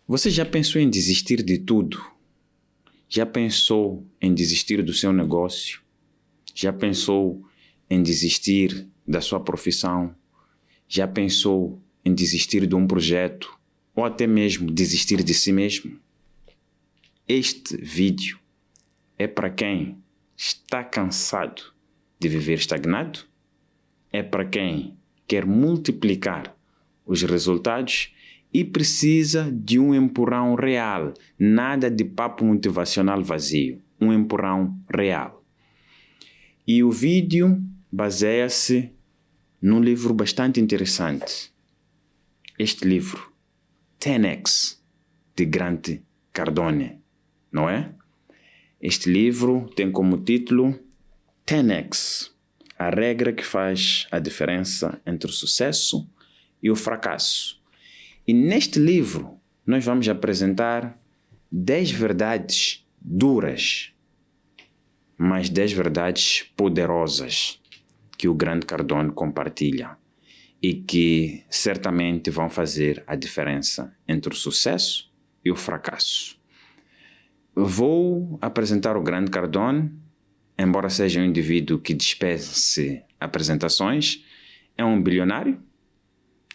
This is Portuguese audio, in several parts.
Você já pensou em desistir de tudo? Já pensou em desistir do seu negócio? Já pensou em desistir da sua profissão? Já pensou em desistir de um projeto? Ou até mesmo desistir de si mesmo? Este vídeo é para quem está cansado de viver estagnado? É para quem quer multiplicar os resultados e precisa de um empurrão real, nada de papo motivacional vazio, um empurrão real. E o vídeo baseia-se num livro bastante interessante. Este livro, 10X, de Grant Cardone, não é? Este livro tem como título 10X, a regra que faz a diferença entre o sucesso e o fracasso. E neste livro, nós vamos apresentar 10 verdades duras, mas 10 verdades poderosas que o Grant Cardone compartilha e que certamente vão fazer a diferença entre o sucesso e o fracasso. Vou apresentar o Grant Cardone, embora seja um indivíduo que dispense apresentações, é um bilionário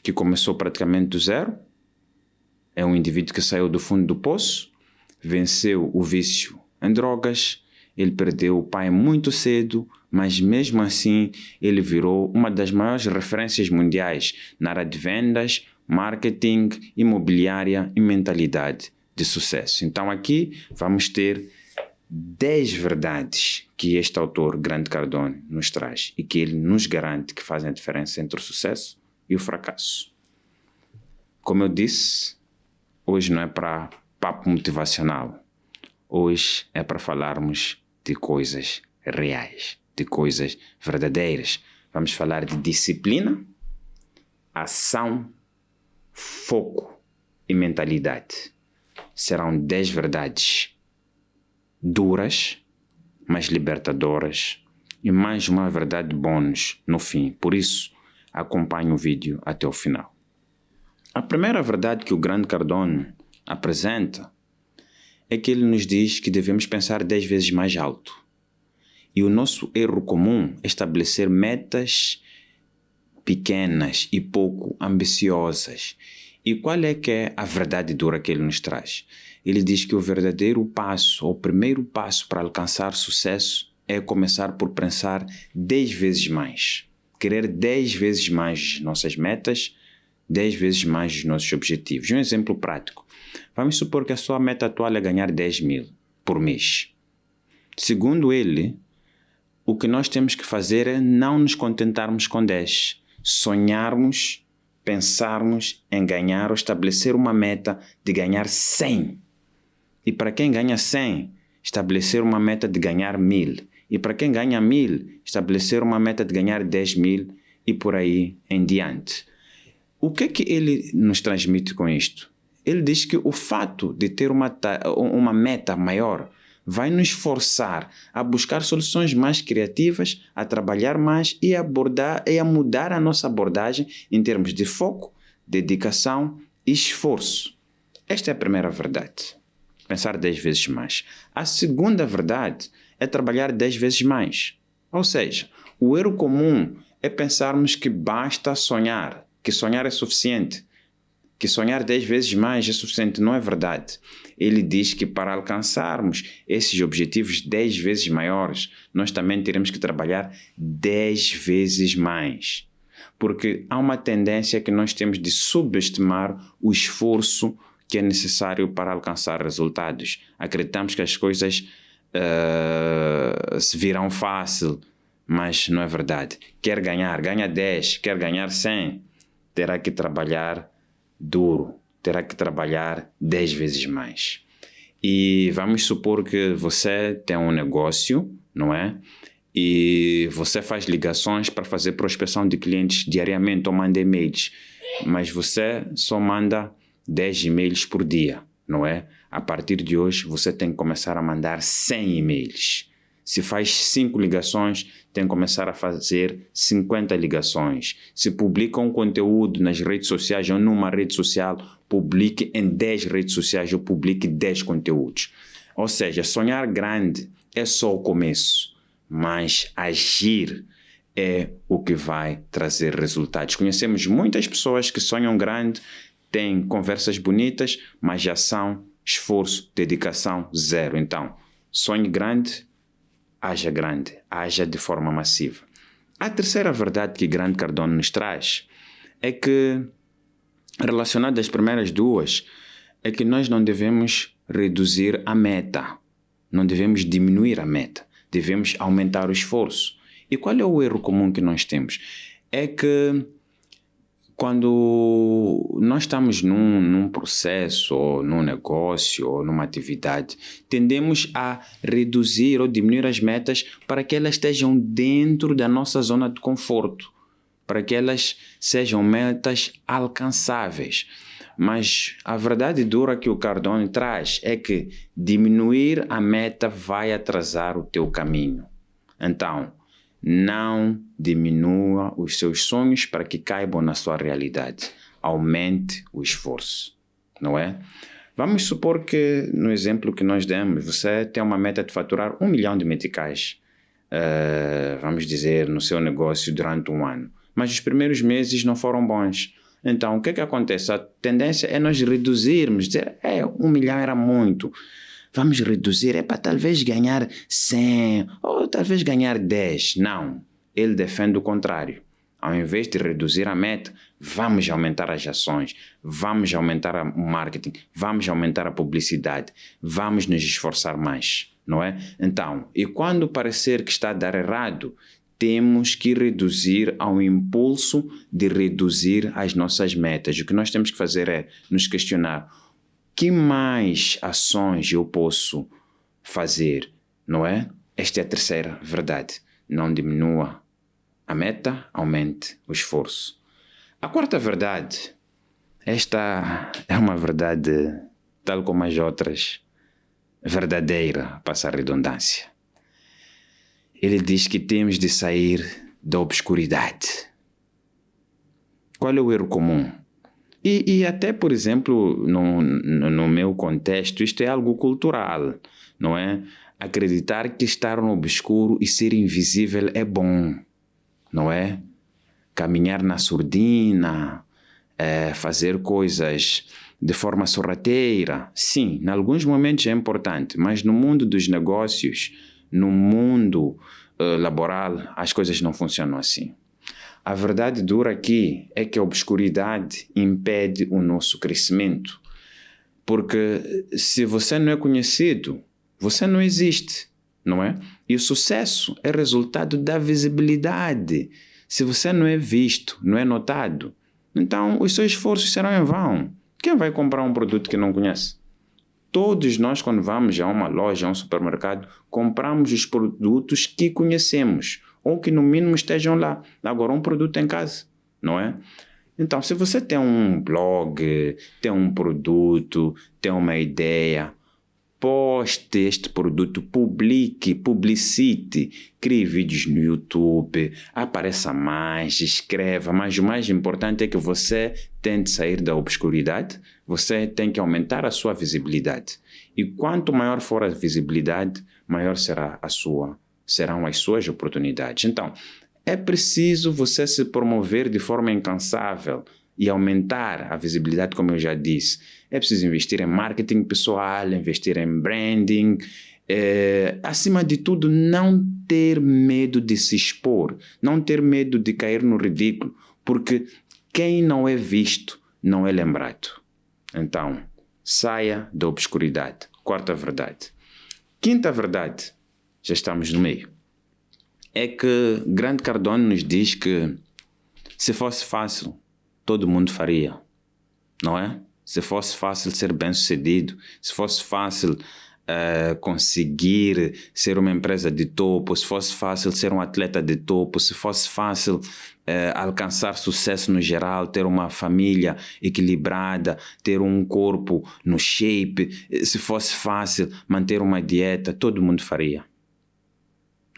que começou praticamente do zero. É um indivíduo que saiu do fundo do poço, venceu o vício em drogas, ele perdeu o pai muito cedo, mas mesmo assim ele virou uma das maiores referências mundiais na área de vendas, marketing, imobiliária e mentalidade de sucesso. Então aqui vamos ter 10 verdades que este autor, Grant Cardone, nos traz e que ele nos garante que fazem a diferença entre o sucesso e o fracasso. Como eu disse, hoje não é para papo motivacional. Hoje é para falarmos de coisas reais, de coisas verdadeiras. Vamos falar de disciplina, ação, foco e mentalidade. Serão 10 verdades duras, mas libertadoras e mais uma verdade bônus no fim. Por isso, acompanhe o vídeo até o final. A primeira verdade que o Grant Cardone apresenta é que ele nos diz que devemos pensar 10 vezes mais alto. E o nosso erro comum é estabelecer metas pequenas e pouco ambiciosas. E qual é que é a verdade dura que ele nos traz? Ele diz que o verdadeiro passo, o primeiro passo para alcançar sucesso é começar por pensar 10 vezes mais. Querer 10 vezes mais nossas metas, 10 vezes mais os nossos objetivos. Um exemplo prático. Vamos supor que a sua meta atual é ganhar 10 mil por mês. Segundo ele, o que nós temos que fazer é não nos contentarmos com 10. Sonharmos, pensarmos em ganhar ou estabelecer uma meta de ganhar 100. E para quem ganha 100, estabelecer uma meta de ganhar 1000. E para quem ganha 1000, estabelecer uma meta de ganhar 10 mil e por aí em diante. O que é que ele nos transmite com isto? Ele diz que o fato de ter uma meta maior vai nos forçar a buscar soluções mais criativas, a trabalhar mais e a mudar a nossa abordagem em termos de foco, dedicação e esforço. Esta é a primeira verdade. Pensar 10 vezes mais. A segunda verdade é trabalhar 10 vezes mais. Ou seja, o erro comum é pensarmos que basta sonhar, que sonhar é suficiente, que sonhar 10 vezes mais é suficiente. Não é verdade. Ele diz que para alcançarmos esses objetivos 10 vezes maiores, nós também teremos que trabalhar 10 vezes mais. Porque há uma tendência que nós temos de subestimar o esforço que é necessário para alcançar resultados. Acreditamos que as coisas se virão fácil, mas não é verdade. Quer ganhar, ganha 10, quer ganhar 100, terá que trabalhar duro, terá que trabalhar 10 vezes mais. E vamos supor que você tem um negócio, não é? E você faz ligações para fazer prospecção de clientes diariamente ou manda e-mails, mas você só manda 10 e-mails por dia, não é? A partir de hoje, você tem que começar a mandar 100 e-mails. Se faz 5 ligações, tem que começar a fazer 50 ligações. Se publica um conteúdo nas redes sociais ou numa rede social, publique em 10 redes sociais ou publique 10 conteúdos. Ou seja, sonhar grande é só o começo, mas agir é o que vai trazer resultados. Conhecemos muitas pessoas que sonham grande, têm conversas bonitas, mas ação, esforço, dedicação, zero. Então, sonhe grande, haja de forma massiva. A terceira verdade que Grant Cardone nos traz é que, relacionada às primeiras duas, é que nós não devemos reduzir a meta, não devemos diminuir a meta, devemos aumentar o esforço. E qual é o erro comum que nós temos? É que quando nós estamos num processo, ou num negócio, ou numa atividade, tendemos a reduzir ou diminuir as metas para que elas estejam dentro da nossa zona de conforto, para que elas sejam metas alcançáveis. Mas a verdade dura que o Cardone traz é que diminuir a meta vai atrasar o teu caminho. Então, não diminua os seus sonhos para que caibam na sua realidade. Aumente o esforço, não é? Vamos supor que, no exemplo que nós demos, você tem uma meta de faturar 1 milhão de meticais, vamos dizer, no seu negócio durante um ano. Mas os primeiros meses não foram bons. Então, o que acontece? A tendência é nós reduzirmos, dizer, 1 milhão era muito. Vamos reduzir, para talvez ganhar 100 ou talvez ganhar 10. Não, ele defende o contrário. Ao invés de reduzir a meta, vamos aumentar as ações, vamos aumentar o marketing, vamos aumentar a publicidade, vamos nos esforçar mais, não é? Então, e quando parecer que está a dar errado, temos que reduzir ao impulso de reduzir as nossas metas. O que nós temos que fazer é nos questionar: que mais ações eu posso fazer, não é? Esta é a terceira verdade. Não diminua a meta, aumente o esforço. A quarta verdade, esta é uma verdade, tal como as outras, verdadeira, passa a redundância. Ele diz que temos de sair da obscuridade. Qual é o erro comum? E até, por exemplo, no meu contexto, isto é algo cultural, não é? Acreditar que estar no obscuro e ser invisível é bom, não é? Caminhar na surdina, fazer coisas de forma sorrateira. Sim, em alguns momentos é importante, mas no mundo dos negócios, no mundo laboral, as coisas não funcionam assim. A verdade dura aqui é que a obscuridade impede o nosso crescimento. Porque se você não é conhecido, você não existe, não é? E o sucesso é resultado da visibilidade. Se você não é visto, não é notado, então os seus esforços serão em vão. Quem vai comprar um produto que não conhece? Todos nós, quando vamos a uma loja, a um supermercado, compramos os produtos que conhecemos, ou que no mínimo estejam lá. Agora, um produto em casa, não é? Então, se você tem um blog, tem um produto, tem uma ideia, poste este produto, publicite, crie vídeos no YouTube, apareça mais, escreva, mas o mais importante é que você tente sair da obscuridade, você tem que aumentar a sua visibilidade. E quanto maior for a visibilidade, maior serão as suas oportunidades. Então, é preciso você se promover de forma incansável e aumentar a visibilidade, como eu já disse. É preciso investir em marketing pessoal, investir em branding. Acima de tudo, não ter medo de se expor, não ter medo de cair no ridículo, porque quem não é visto não é lembrado. Então, saia da obscuridade. Quarta verdade. Quinta verdade, já estamos no meio, é que Grant Cardone nos diz que se fosse fácil, todo mundo faria, não é? Se fosse fácil ser bem-sucedido, se fosse fácil conseguir ser uma empresa de topo, se fosse fácil ser um atleta de topo, se fosse fácil alcançar sucesso no geral, ter uma família equilibrada, ter um corpo no shape, se fosse fácil manter uma dieta, todo mundo faria.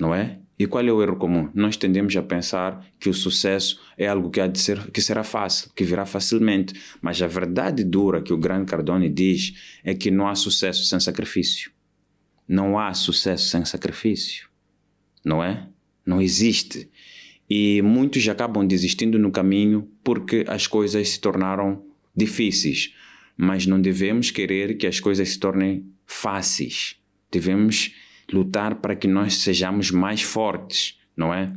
não é? E qual é o erro comum? Nós tendemos a pensar que o sucesso é algo que há de ser, que será fácil, que virá facilmente. Mas a verdade dura que o grande Cardone diz é que não há sucesso sem sacrifício. Não há sucesso sem sacrifício, não é? Não existe. E muitos acabam desistindo no caminho porque as coisas se tornaram difíceis. Mas não devemos querer que as coisas se tornem fáceis. Devemos lutar para que nós sejamos mais fortes, não é?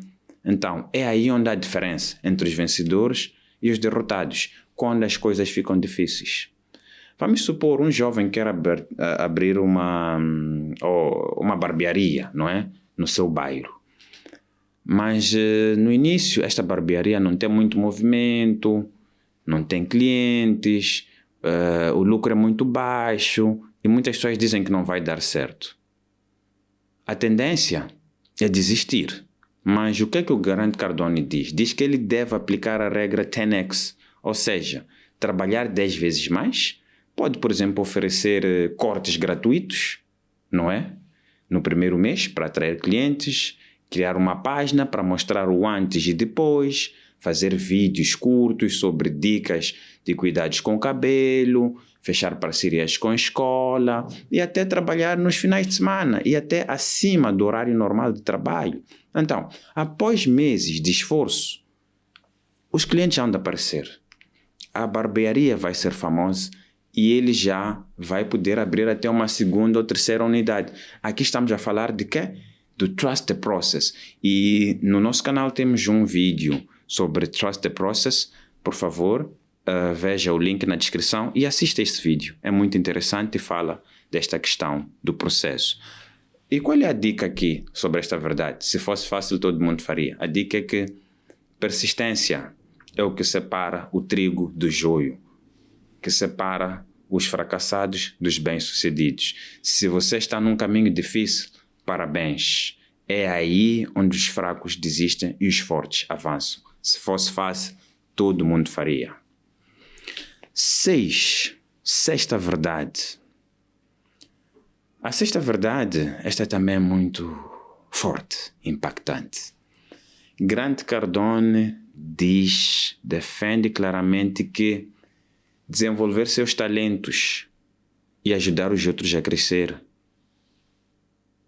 Então, é aí onde há a diferença entre os vencedores e os derrotados, quando as coisas ficam difíceis. Vamos supor um jovem quer abrir uma barbearia, não é? No seu bairro. Mas no início esta barbearia não tem muito movimento, não tem clientes, o lucro é muito baixo e muitas pessoas dizem que não vai dar certo. A tendência é desistir. Mas o que é que o grande Cardone diz? Diz que ele deve aplicar a regra 10x, ou seja, trabalhar 10 vezes mais. Pode, por exemplo, oferecer cortes gratuitos, não é? No primeiro mês, para atrair clientes, criar uma página para mostrar o antes e depois, fazer vídeos curtos sobre dicas de cuidados com o cabelo, fechar parcerias com a escola e até trabalhar nos finais de semana e até acima do horário normal de trabalho. Então, após meses de esforço, os clientes vão aparecer. A barbearia vai ser famosa e ele já vai poder abrir até uma segunda ou terceira unidade. Aqui estamos a falar de quê? Do Trust the Process. E no nosso canal temos um vídeo sobre Trust the Process. Por favor, veja o link na descrição e assista este vídeo. É muito interessante e fala desta questão do processo. E qual é a dica aqui sobre esta verdade? Se fosse fácil, todo mundo faria. A dica é que persistência é o que separa o trigo do joio, que separa os fracassados dos bem-sucedidos. Se você está num caminho difícil, parabéns. É aí onde os fracos desistem e os fortes avançam. Se fosse fácil, todo mundo faria. 6. Sexta verdade. A sexta verdade, esta também é muito forte, impactante. Grande Cardone defende claramente que desenvolver seus talentos e ajudar os outros a crescer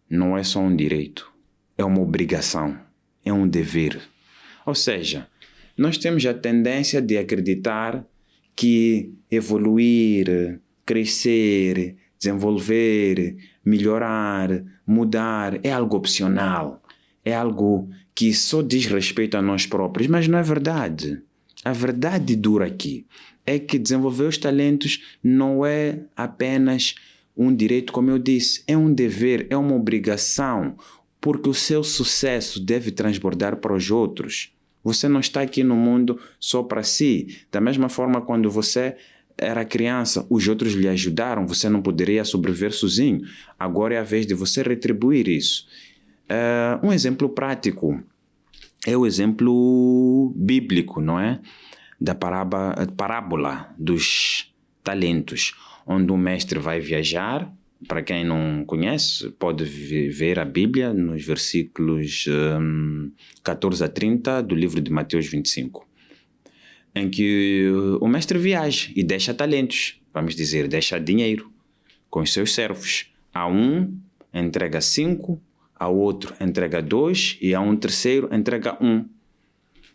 não é só um direito, é uma obrigação, é um dever. Ou seja, nós temos a tendência de acreditar que evoluir, crescer, desenvolver, melhorar, mudar é algo opcional, é algo que só diz respeito a nós próprios, mas não é verdade. A verdade dura aqui é que desenvolver os talentos não é apenas um direito, como eu disse, é um dever, é uma obrigação, porque o seu sucesso deve transbordar para os outros. Você não está aqui no mundo só para si. Da mesma forma, quando você era criança, os outros lhe ajudaram, você não poderia sobreviver sozinho. Agora é a vez de você retribuir isso. Um exemplo prático é o exemplo bíblico, não é? Da parábola dos talentos, onde um mestre vai viajar. Para quem não conhece, pode ver a Bíblia nos versículos 14 a 30 do livro de Mateus 25, em que o mestre viaja e deixa talentos, vamos dizer, deixa dinheiro com os seus servos. A um entrega 5, a outro entrega 2 e a um terceiro entrega 1.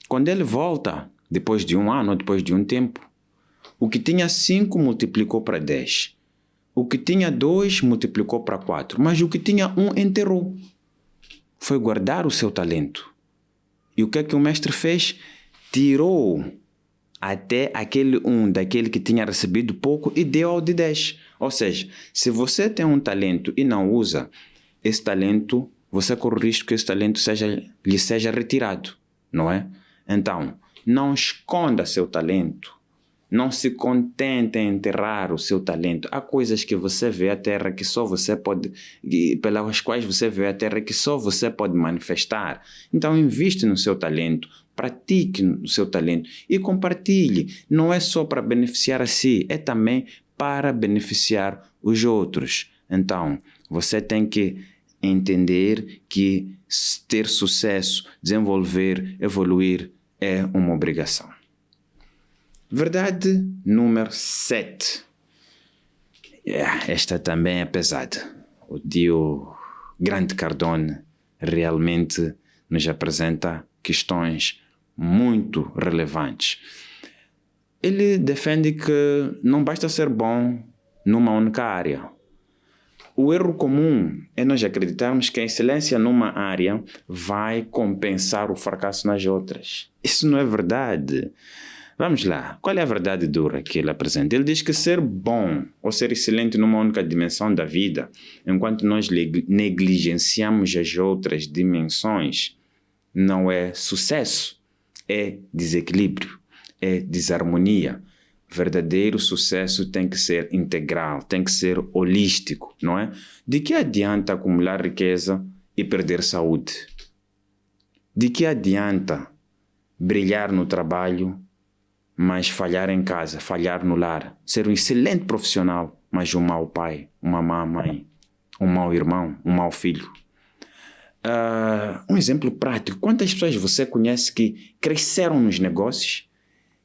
Quando ele volta, depois de um ano, depois de um tempo, o que tinha 5 multiplicou para 10. O que tinha 2 multiplicou para 4, mas o que tinha 1 enterrou. Foi guardar o seu talento. E o que é que o mestre fez? Tirou até aquele 1 daquele que tinha recebido pouco e deu ao de 10. Ou seja, se você tem um talento e não usa, esse talento, você corre o risco que esse talento lhe seja retirado, não é? Então, não esconda seu talento. Não se contente em enterrar o seu talento. Há coisas que você vê a terra que só você pode, pelas quais você vê a terra que só você pode manifestar. Então, investe no seu talento, pratique o seu talento e compartilhe. Não é só para beneficiar a si, é também para beneficiar os outros. Então, você tem que entender que ter sucesso, desenvolver, evoluir é uma obrigação. Verdade número 7. Esta também é pesada. O Dio Grant Cardone realmente nos apresenta questões muito relevantes. Ele defende que não basta ser bom numa única área. O erro comum é nós acreditarmos que a excelência numa área vai compensar o fracasso nas outras. Isso não é verdade. Vamos lá, qual é a verdade dura que ele apresenta? Ele diz que ser bom ou ser excelente numa única dimensão da vida, enquanto nós negligenciamos as outras dimensões, não é sucesso, é desequilíbrio, é desarmonia. Verdadeiro sucesso tem que ser integral, tem que ser holístico, não é? De que adianta acumular riqueza e perder saúde? De que adianta brilhar no trabalho, mas falhar em casa, falhar no lar? Ser um excelente profissional, mas um mau pai, uma má mãe, um mau irmão, um mau filho. Um exemplo prático. Quantas pessoas você conhece que cresceram nos negócios,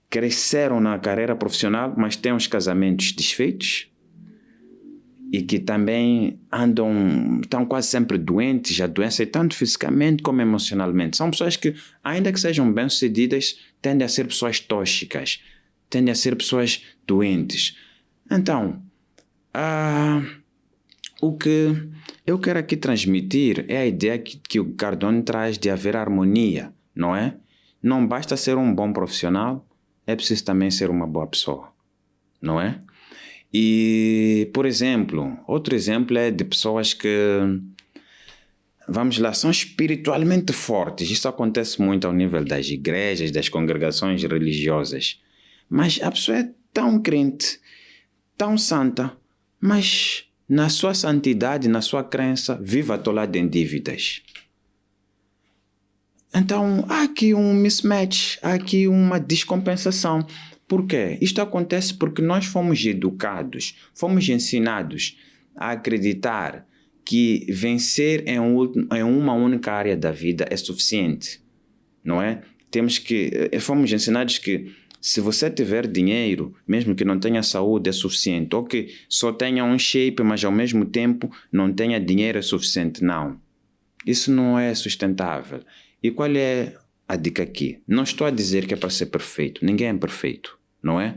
cresceram na carreira profissional, mas têm uns casamentos desfeitos e que também estão quase sempre doentes, adoecem tanto fisicamente como emocionalmente. São pessoas que, ainda que sejam bem-sucedidas, tendem a ser pessoas tóxicas, tendem a ser pessoas doentes. Então, o que eu quero aqui transmitir é a ideia que o Cardone traz de haver harmonia, não é? Não basta ser um bom profissional, é preciso também ser uma boa pessoa, não é? E, por exemplo, outro exemplo é de pessoas que, vamos lá, são espiritualmente fortes. Isso acontece muito ao nível das igrejas, das congregações religiosas. Mas a pessoa é tão crente, tão santa, mas na sua santidade, na sua crença, vive atolada em dívidas. Então, há aqui um mismatch, há aqui uma descompensação. Por quê? Isto acontece porque nós fomos educados, fomos ensinados a acreditar que vencer em uma única área da vida é suficiente, não é? Fomos ensinados que se você tiver dinheiro, mesmo que não tenha saúde, é suficiente. Ou que só tenha um shape, mas ao mesmo tempo não tenha dinheiro, é suficiente. Não. Isso não é sustentável. E qual é a dica aqui? Não estou a dizer que é para ser perfeito. Ninguém é perfeito, não é?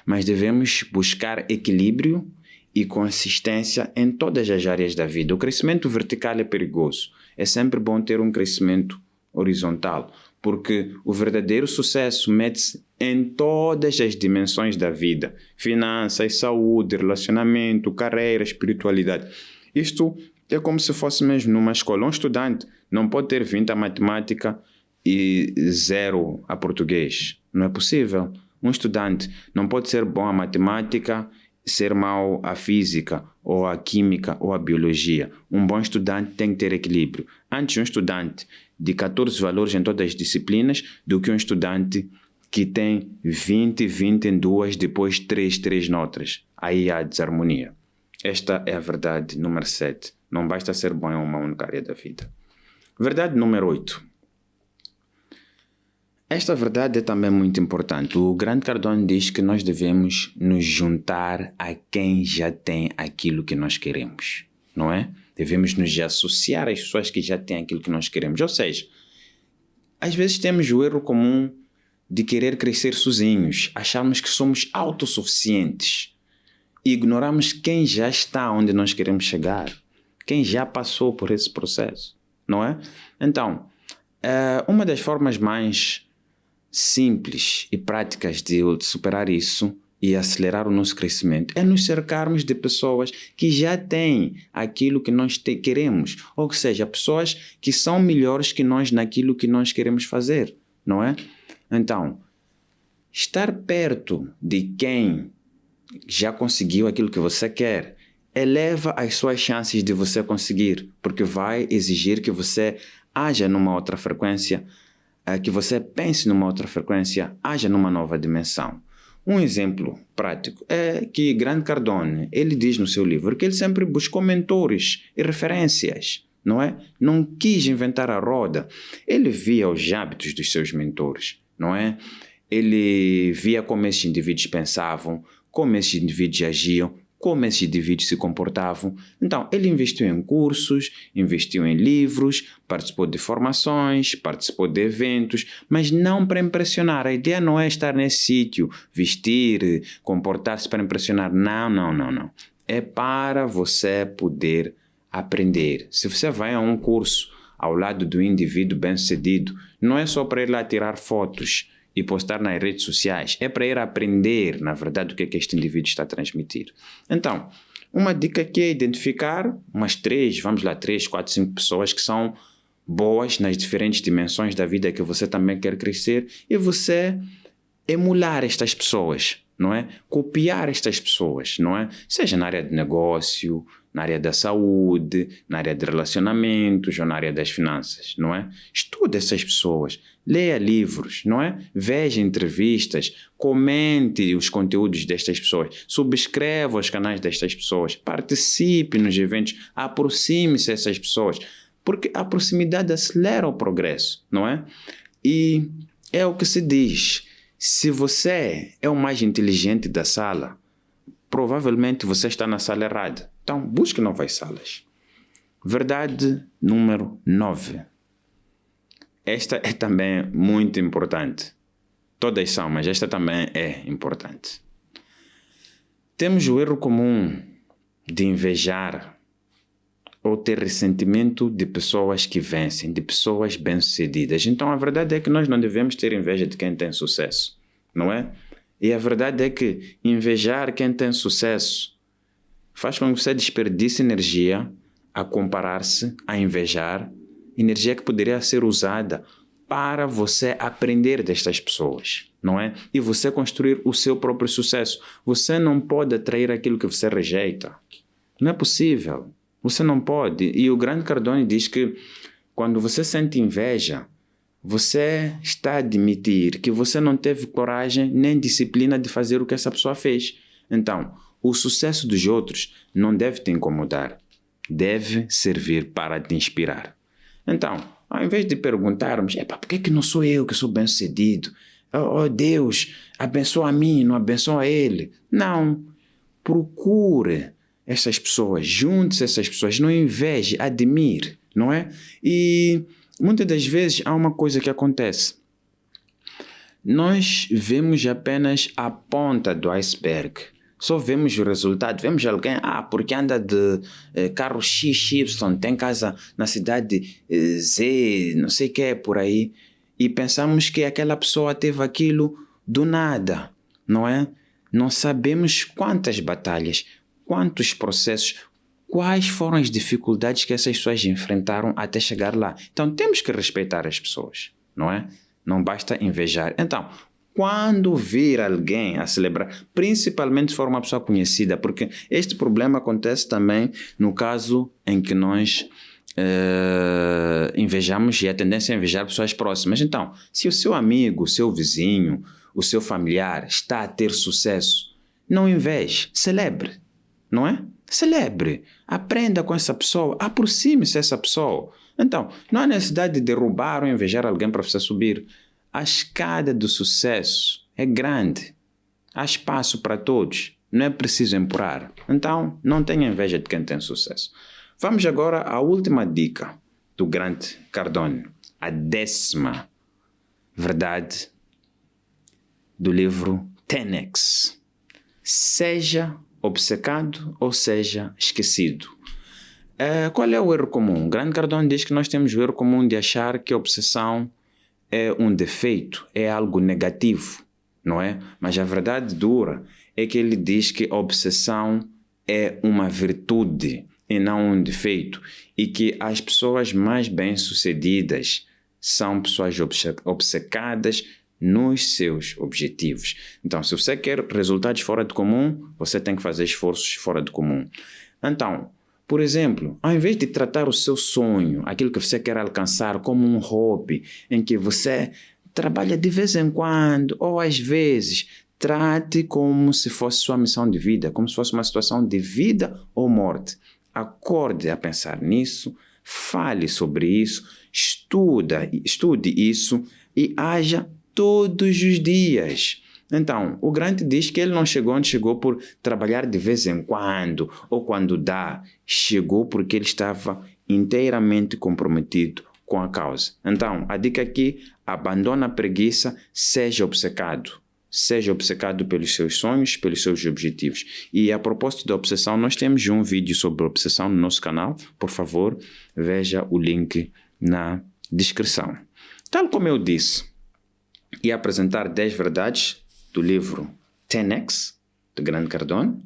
Mas devemos buscar equilíbrio e consistência em todas as áreas da vida. O crescimento vertical é perigoso. É sempre bom ter um crescimento horizontal, porque o verdadeiro sucesso mede-se em todas as dimensões da vida. Finanças, saúde, relacionamento, carreira, espiritualidade. Isto é como se fosse mesmo numa escola. Um estudante não pode ter 20 a matemática e 0 a português. Não é possível. Um estudante não pode ser bom a matemática e ser mau a física, ou a química, ou a biologia. Um bom estudante tem que ter equilíbrio. Antes um estudante de 14 valores em todas as disciplinas do que um estudante que tem 20 em duas, depois 3 noutras. Aí há desarmonia. Esta é a verdade número 7. Não basta ser bom em uma única área da vida. Verdade número 8. Esta verdade é também muito importante. O Grant Cardone diz que nós devemos nos juntar a quem já tem aquilo que nós queremos, não é? Devemos nos associar às pessoas que já têm aquilo que nós queremos. Ou seja, às vezes temos o erro comum de querer crescer sozinhos, acharmos que somos autossuficientes e ignoramos quem já está onde nós queremos chegar, quem já passou por esse processo, não é? Então, uma das formas mais simples e práticas de superar isso e acelerar o nosso crescimento é nos cercarmos de pessoas que já têm aquilo que nós queremos, ou seja, pessoas que são melhores que nós naquilo que nós queremos fazer, não é? Então, estar perto de quem já conseguiu aquilo que você quer eleva as suas chances de você conseguir, porque vai exigir que você haja numa outra frequência, que você pense numa outra frequência, haja numa nova dimensão. Um exemplo prático é que Grant Cardone, ele diz no seu livro que ele sempre buscou mentores e referências, não é? Não quis inventar a roda. Ele via os hábitos dos seus mentores, não é? Ele via como esses indivíduos pensavam, como esses indivíduos agiam, como esses indivíduos se comportavam. Então, ele investiu em cursos, investiu em livros, participou de formações, participou de eventos, mas não para impressionar. A ideia não é estar nesse sítio, vestir, comportar-se para impressionar. Não, não, não, não. É para você poder aprender. Se você vai a um curso ao lado do indivíduo bem-sucedido, não é só para ir lá tirar fotos e postar nas redes sociais, é para ir aprender, na verdade, o que é que este indivíduo está a transmitir. Então, uma dica aqui é identificar umas 3, 4, 5 pessoas que são boas nas diferentes dimensões da vida que você também quer crescer e você emular estas pessoas, não é? Copiar estas pessoas, não é? Seja na área de negócio, na área da saúde, na área de relacionamentos ou na área das finanças, não é? Estude essas pessoas, leia livros, não é? Veja entrevistas, comente os conteúdos destas pessoas, subscreva os canais destas pessoas, participe nos eventos, aproxime-se dessas pessoas, porque a proximidade acelera o progresso, não é? E é o que se diz. Se você é o mais inteligente da sala, provavelmente você está na sala errada. Então, busque novas salas. Verdade número 9. Esta é também muito importante. Todas são, mas esta também é importante. Temos o erro comum de invejar ou ter ressentimento de pessoas que vencem, de pessoas bem-sucedidas. Então, a verdade é que nós não devemos ter inveja de quem tem sucesso, não é? E a verdade é que invejar quem tem sucesso faz com que você desperdice energia a comparar-se, a invejar, energia que poderia ser usada para você aprender destas pessoas, não é? E você construir o seu próprio sucesso. Você não pode atrair aquilo que você rejeita. Não é possível. Você não pode. E o grande Cardone diz que quando você sente inveja, você está a admitir que você não teve coragem nem disciplina de fazer o que essa pessoa fez. Então, o sucesso dos outros não deve te incomodar. Deve servir para te inspirar. Então, ao invés de perguntarmos, por que não sou eu que sou bem-sucedido? Oh Deus, abençoa a mim, não abençoa a ele. Não. Procure essas pessoas, junte-se a essas pessoas, não inveje, admire, não é? E muitas das vezes há uma coisa que acontece. Nós vemos apenas a ponta do iceberg. Só vemos o resultado. Vemos alguém, porque anda de carro XY, tem casa na cidade Z, não sei o que é por aí. E pensamos que aquela pessoa teve aquilo do nada, não é? Não sabemos quantas batalhas, quantos processos, quais foram as dificuldades que essas pessoas enfrentaram até chegar lá. Então, temos que respeitar as pessoas, não é? Não basta invejar. Então, quando vir alguém a celebrar, principalmente se for uma pessoa conhecida, porque este problema acontece também no caso em que nós invejamos, e a tendência é invejar pessoas próximas. Então, se o seu amigo, o seu vizinho, o seu familiar está a ter sucesso, não inveje, celebre, não é? Celebre, aprenda com essa pessoa, aproxime-se dessa pessoa. Então, não há necessidade de derrubar ou invejar alguém para você subir. A escada do sucesso é grande, há espaço para todos, não é preciso empurrar. Então, não tenha inveja de quem tem sucesso. Vamos agora à última dica do grande Cardone, a 10ª verdade do livro 10X. Seja obcecado ou seja esquecido. Qual é o erro comum? O grande Cardone diz que nós temos o erro comum de achar que a obsessão é um defeito, é algo negativo, não é? Mas a verdade dura é que ele diz que a obsessão é uma virtude e não um defeito, e que as pessoas mais bem-sucedidas são pessoas obcecadas nos seus objetivos. Então, se você quer resultados fora do comum, você tem que fazer esforços fora do comum. Então, por exemplo, ao invés de tratar o seu sonho, aquilo que você quer alcançar, como um hobby, em que você trabalha de vez em quando, ou às vezes, trate como se fosse sua missão de vida, como se fosse uma situação de vida ou morte. Acorde a pensar nisso, fale sobre isso, estude isso e haja todos os dias. Então, o Grant diz que ele não chegou onde chegou por trabalhar de vez em quando ou quando dá. Chegou porque ele estava inteiramente comprometido com a causa. Então, a dica aqui, abandona a preguiça, seja obcecado. Seja obcecado pelos seus sonhos, pelos seus objetivos. E a propósito da obsessão, nós temos um vídeo sobre obsessão no nosso canal. Por favor, veja o link na descrição. Tal como eu disse, ia apresentar 10 verdades do livro 10X, de Grant Cardone,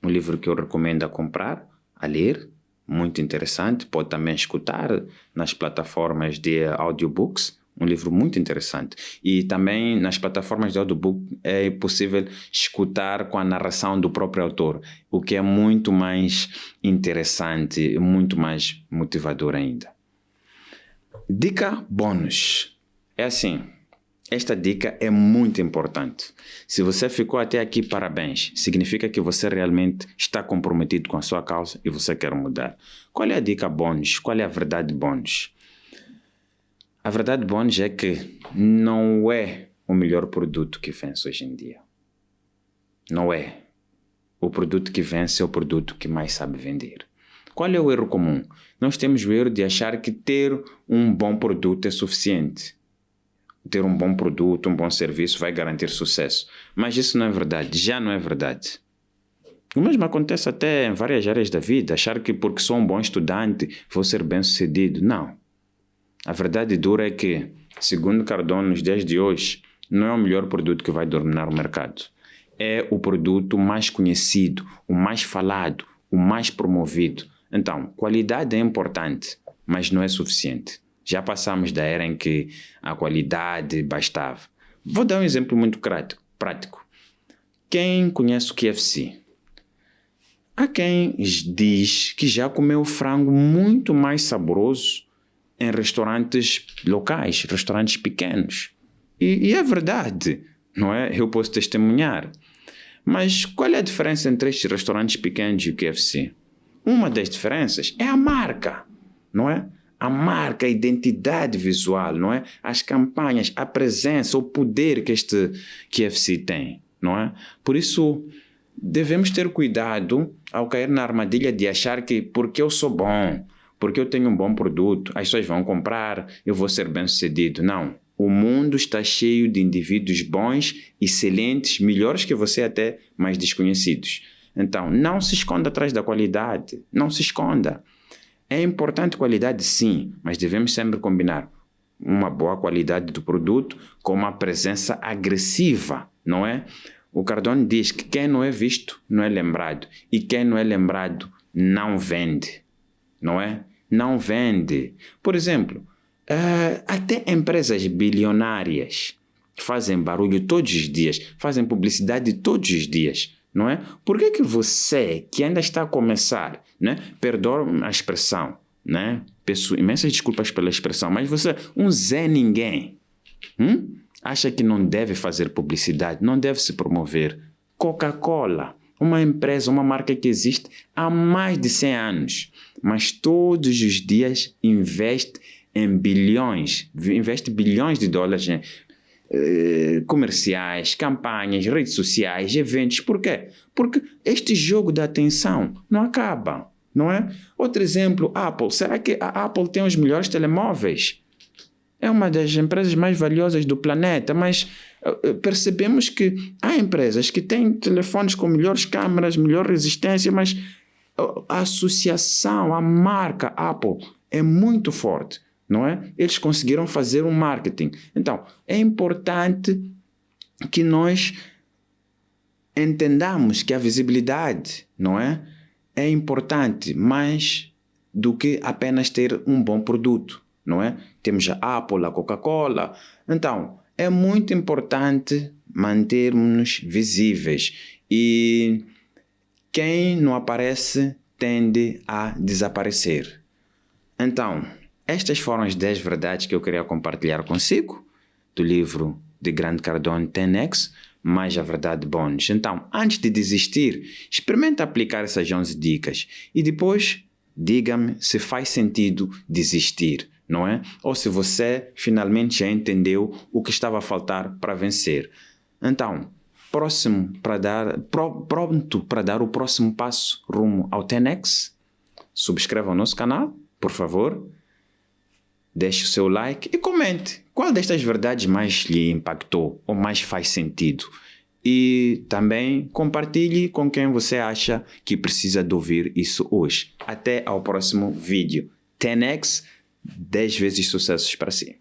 um livro que eu recomendo a comprar, a ler, muito interessante, pode também escutar nas plataformas de audiobooks, um livro muito interessante. E também nas plataformas de audiobook é possível escutar com a narração do próprio autor, o que é muito mais interessante, muito mais motivador ainda. Dica bônus. É assim, esta dica é muito importante. Se você ficou até aqui, parabéns. Significa que você realmente está comprometido com a sua causa e você quer mudar. Qual é a dica bônus? Qual é a verdade bônus? A verdade bônus é que não é o melhor produto que vence hoje em dia. Não é. O produto que vence é o produto que mais sabe vender. Qual é o erro comum? Nós temos o erro de achar que ter um bom produto é suficiente. Ter um bom produto, um bom serviço vai garantir sucesso. Mas isso não é verdade, já não é verdade. O mesmo acontece até em várias áreas da vida, achar que porque sou um bom estudante vou ser bem-sucedido. Não. A verdade dura é que, segundo Cardone, nos dias de hoje, não é o melhor produto que vai dominar o mercado. É o produto mais conhecido, o mais falado, o mais promovido. Então, qualidade é importante, mas não é suficiente. Já passamos da era em que a qualidade bastava. Vou dar um exemplo muito prático. Quem conhece o KFC? Há quem diz que já comeu frango muito mais saboroso em restaurantes locais, restaurantes pequenos. E é verdade, não é? Eu posso testemunhar. Mas qual é a diferença entre estes restaurantes pequenos e o KFC? Uma das diferenças é a marca, não é? A marca, a identidade visual, não é? As campanhas, a presença, o poder que este KFC tem, não é? Por isso, devemos ter cuidado ao cair na armadilha de achar que porque eu sou bom, porque eu tenho um bom produto, as pessoas vão comprar, eu vou ser bem-sucedido. Não. O mundo está cheio de indivíduos bons, excelentes, melhores que você até, mas desconhecidos. Então, não se esconda atrás da qualidade. Não se esconda. É importante qualidade, sim, mas devemos sempre combinar uma boa qualidade do produto com uma presença agressiva, não é? O Cardone diz que quem não é visto não é lembrado e quem não é lembrado não vende, não é? Não vende. Por exemplo, até empresas bilionárias fazem barulho todos os dias, fazem publicidade todos os dias, não é? Por que você, que ainda está a começar, né? Perdoa a expressão, né? Peço imensas desculpas pela expressão, mas você, um Zé Ninguém, acha que não deve fazer publicidade, não deve se promover. Coca-Cola, uma empresa, uma marca que existe há mais de 100 anos, mas todos os dias investe bilhões de dólares em comerciais, campanhas, redes sociais, eventos. Por quê? Porque este jogo da atenção não acaba, não é? Outro exemplo, Apple. Será que a Apple tem os melhores telemóveis? É uma das empresas mais valiosas do planeta, mas percebemos que há empresas que têm telefones com melhores câmeras, melhor resistência, mas a associação, a marca Apple é muito forte. Não é? Eles conseguiram fazer um marketing. Então, é importante que nós entendamos que a visibilidade, não é? É importante mais do que apenas ter um bom produto, não é? Temos a Apple, a Coca-Cola. Então, é muito importante mantermos-nos visíveis. E quem não aparece tende a desaparecer. Então, estas foram as 10 verdades que eu queria compartilhar consigo, do livro de Grant Cardone 10X, mais a verdade bônus. Então, antes de desistir, experimenta aplicar essas 11 dicas e depois Diga-me se faz sentido desistir, não é? Ou se você finalmente já entendeu o que estava a faltar para vencer. Então, pronto para dar o próximo passo rumo ao 10X? Subscreva o nosso canal, por favor. Deixe o seu like e comente qual destas verdades mais lhe impactou ou mais faz sentido. E também compartilhe com quem você acha que precisa de ouvir isso hoje. Até ao próximo vídeo. 10X, 10 vezes sucessos para si.